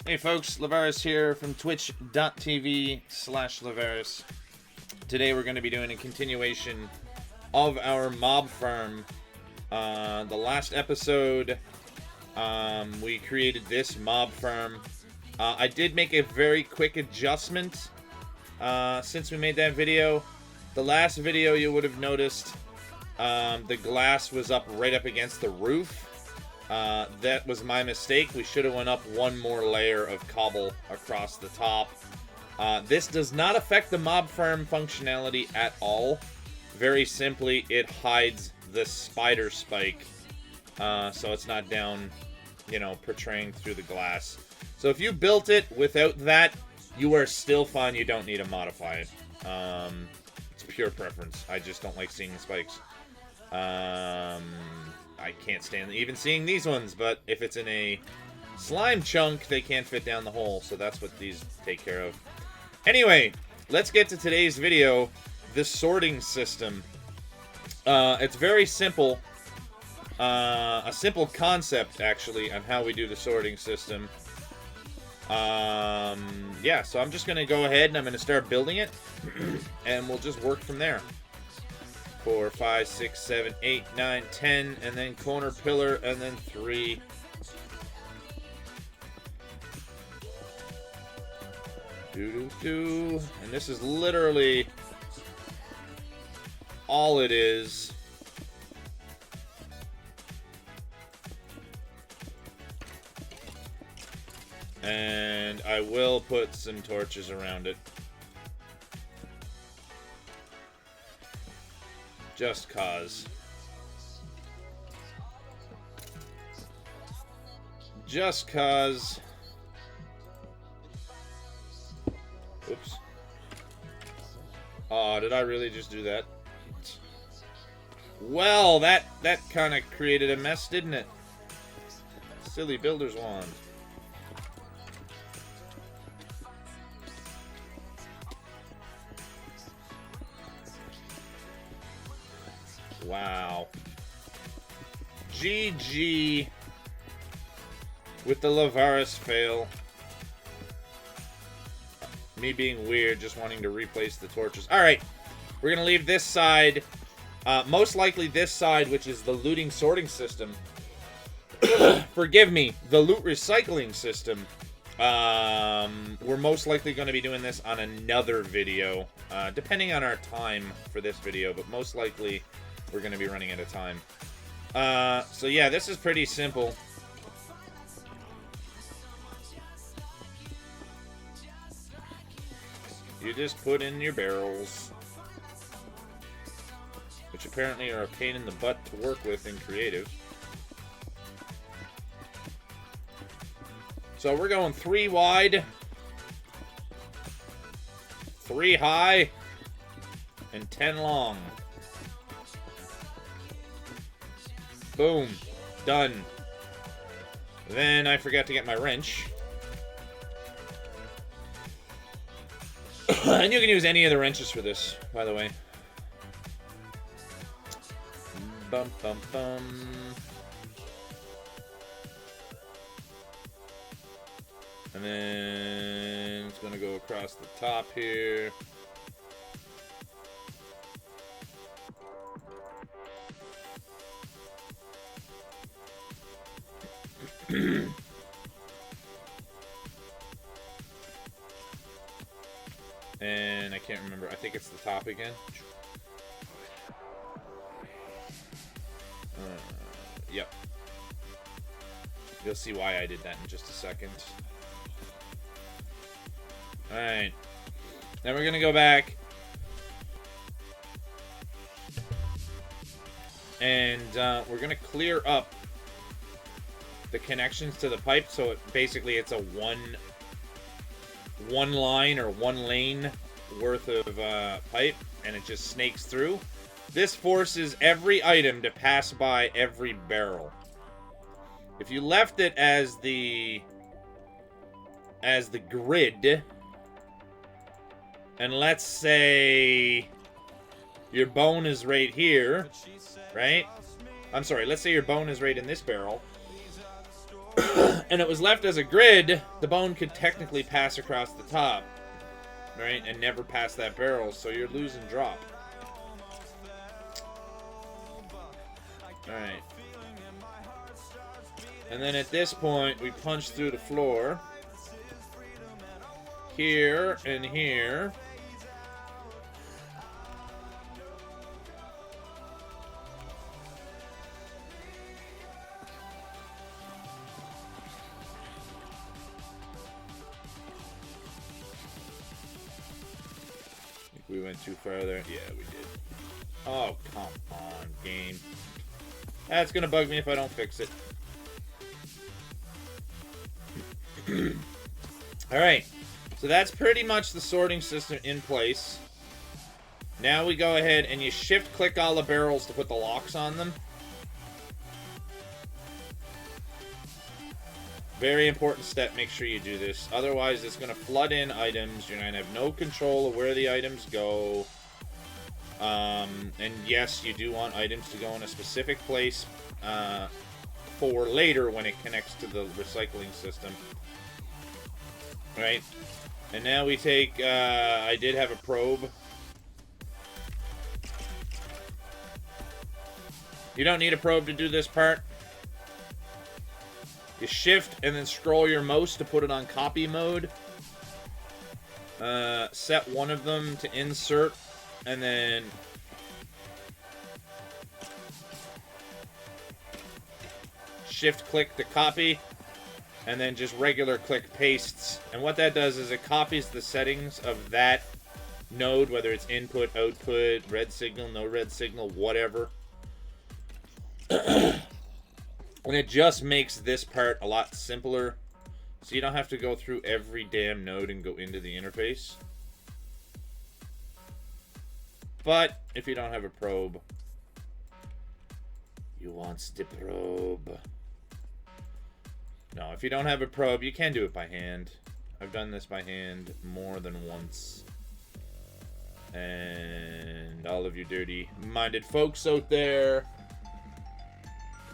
Hey folks, Leavaris here from twitch.tv/Leavaris. Today we're going to be doing a continuation of our mob farm. The last episode, we created this mob farm. I did make a very quick adjustment since we made that video. The last video you would have noticed the glass was right up against the roof. That was my mistake. We should have went up one more layer of cobble across the top. This does not affect the mob farm functionality at all. Very simply, it hides the spider spike, so it's not down, you know, portraying through the glass. So if you built it without that, you are still fine. You don't need to modify it. It's pure preference. I just don't like seeing the spikes. I can't stand even seeing these ones, but if it's in a slime chunk, they can't fit down the hole, so that's what these take care of. Anyway, let's get to today's video, the sorting system. It's very simple. A simple concept, actually, on how we do the sorting system. Yeah, so I'm just going to go ahead and I'm going to start building it, and we'll just work from there. 4, 5, 6, 7, 8, 9, 10, and then corner pillar, and then 3. And this is literally all it is. And I will put some torches around it. Just cause. Just cause. Oops. Oh, did I really just do that? Well, that kind of created a mess, didn't it? Silly builder's wand. Wow. GG with the Leavaris fail. Me being weird, just wanting to replace the torches. Alright, we're going to leave this side. Most likely this side, which is the looting sorting system. Forgive me, the loot recycling system. We're most likely going to be doing this on another video. Depending on our time for this video, but most likely we're going to be running out of time. So yeah, this is pretty simple. You just put in your barrels, which apparently are a pain in the butt to work with in creative. So we're going 3 wide, 3 high, and 10 long. Boom. Done. Then I forgot to get my wrench. And you can use any of the wrenches for this, by the way. Bum, bum, bum. And then it's going to go across the top here. And I can't remember. I think it's the top again. Yep. You'll see why I did that in just a second. Alright. Then we're going to go back. And we're going to clear up the connections to the pipe, so basically it's a one line or one lane worth of pipe, and it just snakes through. This forces every item to pass by every barrel. If you left it as the grid, and let's say your bone is right here, right? I'm sorry, let's say your bone is right in this barrel. and it was left as a grid, the bone could technically pass across the top, right, and never pass that barrel, so you're losing drop. Alright. And then at this point, we punch through the floor. Here and here. I think we went too far there. Yeah, we did. Oh, come on, game. That's gonna bug me if I don't fix it. Alright, so that's pretty much the sorting system in place. Now we go ahead and you shift-click all the barrels to put the locks on them. Very important step, make sure you do this. Otherwise, it's going to flood in items. You're going to have no control of where the items go. And yes, you do want items to go in a specific place for later when it connects to the recycling system. Right? And now we take, I did have a probe. You don't need a probe to do this part. You shift and then scroll your mouse to put it on copy mode. Set one of them to insert, and then shift click to copy, and then just regular click pastes. And what that does is it copies the settings of that node, whether it's input, output, red signal, no red signal, whatever. And it just makes this part a lot simpler, so you don't have to go through every damn node and go into the interface. But if you don't have a probe, you want the probe. No, if you don't have a probe, you can do it by hand. I've done this by hand more than once. And all of you dirty-minded folks out there.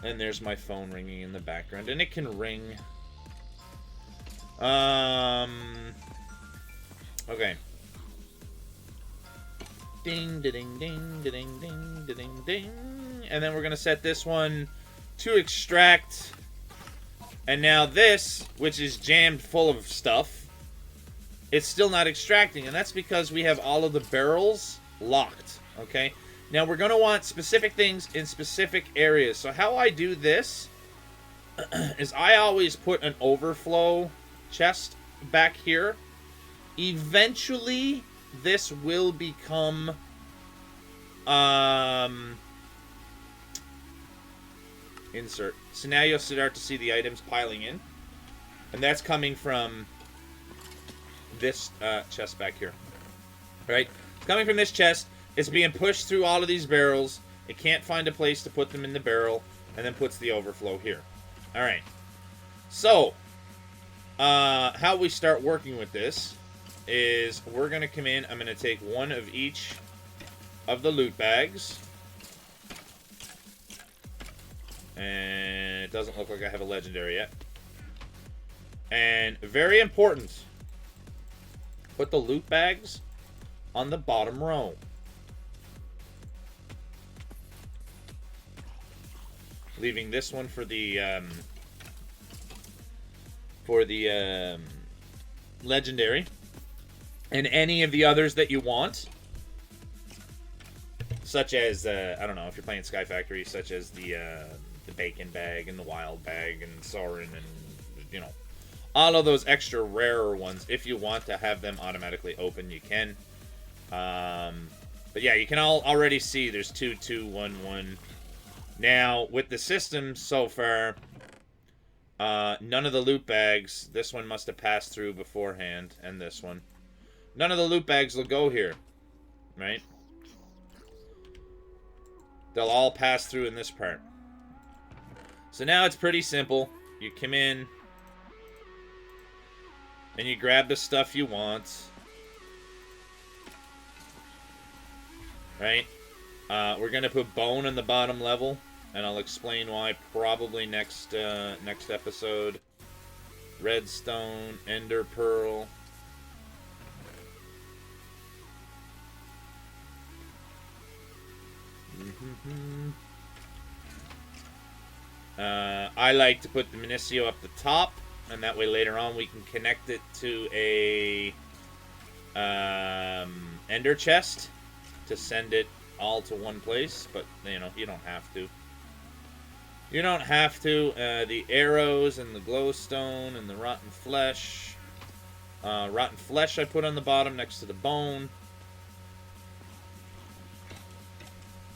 And there's my phone ringing in the background, and it can ring. Okay. Ding, ding, ding, ding, ding, ding, ding. And then we're gonna set this one to extract. And now this, which is jammed full of stuff, it's still not extracting, and that's because we have all of the barrels locked. Okay. Now, we're going to want specific things in specific areas. So how I do this is I always put an overflow chest back here. Eventually, this will become insert. So now you'll start to see the items piling in. And that's coming from this chest back here. Right? It's coming from this chest. It's being pushed through all of these barrels. It can't find a place to put them in the barrel, and then puts the overflow here. Alright. So, how we start working with this is we're going to come in. I'm going to take one of each of the loot bags. And it doesn't look like I have a legendary yet. And very important, put the loot bags on the bottom row. Leaving this one for the legendary, and any of the others that you want, such as I don't know if you're playing SkyFactory, such as the bacon bag and the wild bag and Sorin and you know all of those extra rarer ones. If you want to have them automatically open, you can. But yeah, you can already see there's 2, 2, 1, 1. Now, with the system so far, none of the loot bags, this one must have passed through beforehand, and this one. None of the loot bags will go here, right? They'll all pass through in this part. So now it's pretty simple. You come in, and you grab the stuff you want. Right? We're going to put bone on the bottom level. and I'll explain why probably next episode. Redstone, Ender Pearl. I like to put the Minicio up the top, and that way later on we can connect it to a Ender chest to send it all to one place, but you know, you don't have to. You don't have to. The arrows and the glowstone and the rotten flesh. Rotten flesh I put on the bottom next to the bone.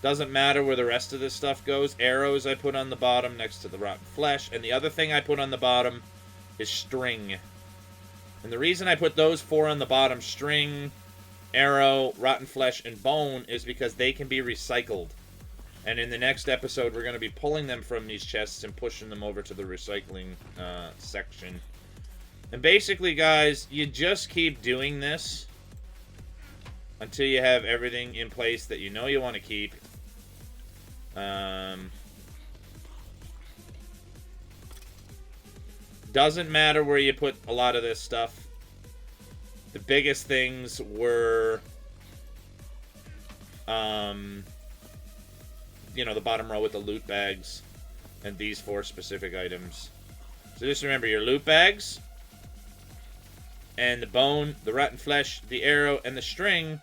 Doesn't matter where the rest of this stuff goes. Arrows I put on the bottom next to the rotten flesh. And the other thing I put on the bottom is string. And the reason I put those four on the bottom, string, arrow, rotten flesh, and bone, is because they can be recycled. And in the next episode, we're going to be pulling them from these chests and pushing them over to the recycling section. And basically, guys, you just keep doing this until you have everything in place that you know you want to keep. Doesn't matter where you put a lot of this stuff. The biggest things were, you know, the bottom row with the loot bags and these four specific items. So just remember your loot bags and the bone, the rotten flesh, the arrow, and the string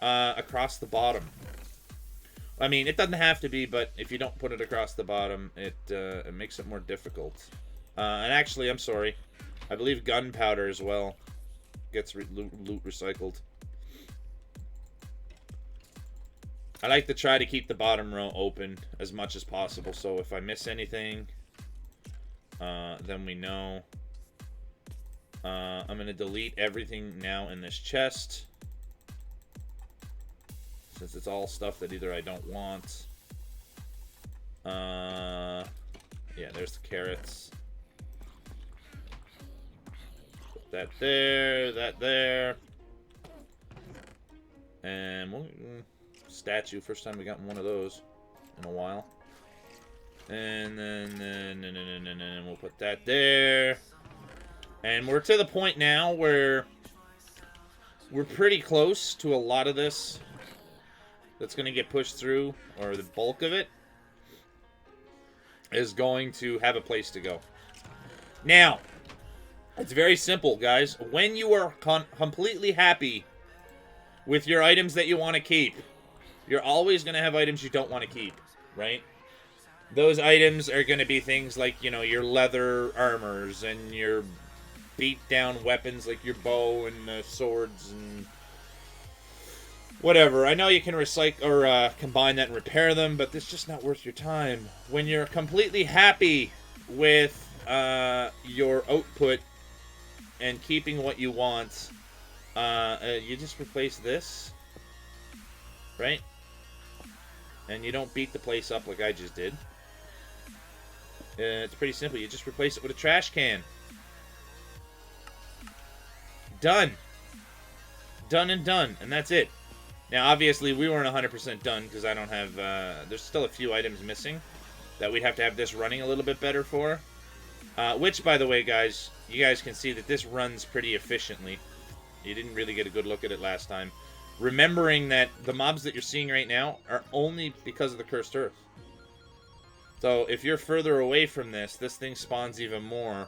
across the bottom. I mean, it doesn't have to be, but if you don't put it across the bottom, it makes it more difficult. And actually, I'm sorry, I believe gunpowder as well gets loot recycled. I like to try to keep the bottom row open as much as possible, so if I miss anything, then we know. I'm going to delete everything now in this chest, since it's all stuff that either I don't want. Yeah, there's the carrots. Put that there, that there. And we'll... statue, first time we got one of those in a while. And then we'll put that there. And we're to the point now where we're pretty close to a lot of this that's going to get pushed through, or the bulk of it is going to have a place to go. Now, it's very simple, guys. When you are completely happy with your items that you want to keep, you're always going to have items you don't want to keep, right? Those items are going to be things like, you know, your leather armors and your beat-down weapons like your bow and swords and whatever. I know you can recycle or combine that and repair them, but it's just not worth your time. When you're completely happy with your output and keeping what you want, you just replace this, right? And you don't beat the place up like I just did. It's pretty simple. You just replace it with a trash can. Done. Done and done. And that's it. Now, obviously, we weren't 100% done because I don't have... there's still a few items missing that we'd have to have this running a little bit better for. Which, by the way, guys, you guys can see that this runs pretty efficiently. You didn't really get a good look at it last time. Remembering that the mobs that you're seeing right now are only because of the Cursed Earth. So if you're further away from this thing spawns even more.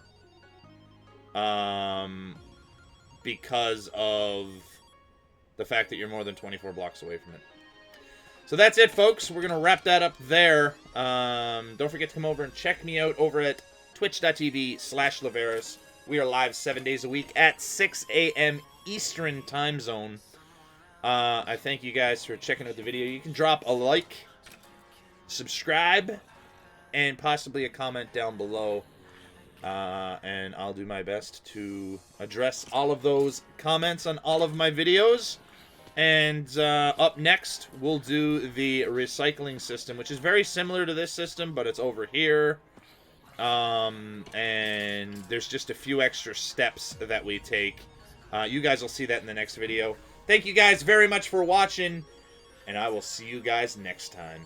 Because of the fact that you're more than 24 blocks away from it. So that's it, folks. We're going to wrap that up there. Don't forget to come over and check me out over at twitch.tv/Leavaris. We are live 7 days a week at 6 a.m. Eastern Time Zone. I thank you guys for checking out the video. You can drop a like, subscribe, and possibly a comment down below. And I'll do my best to address all of those comments on all of my videos. And up next, we'll do the recycling system, which is very similar to this system, but it's over here. And there's just a few extra steps that we take. You guys will see that in the next video. Thank you guys very much for watching, and I will see you guys next time.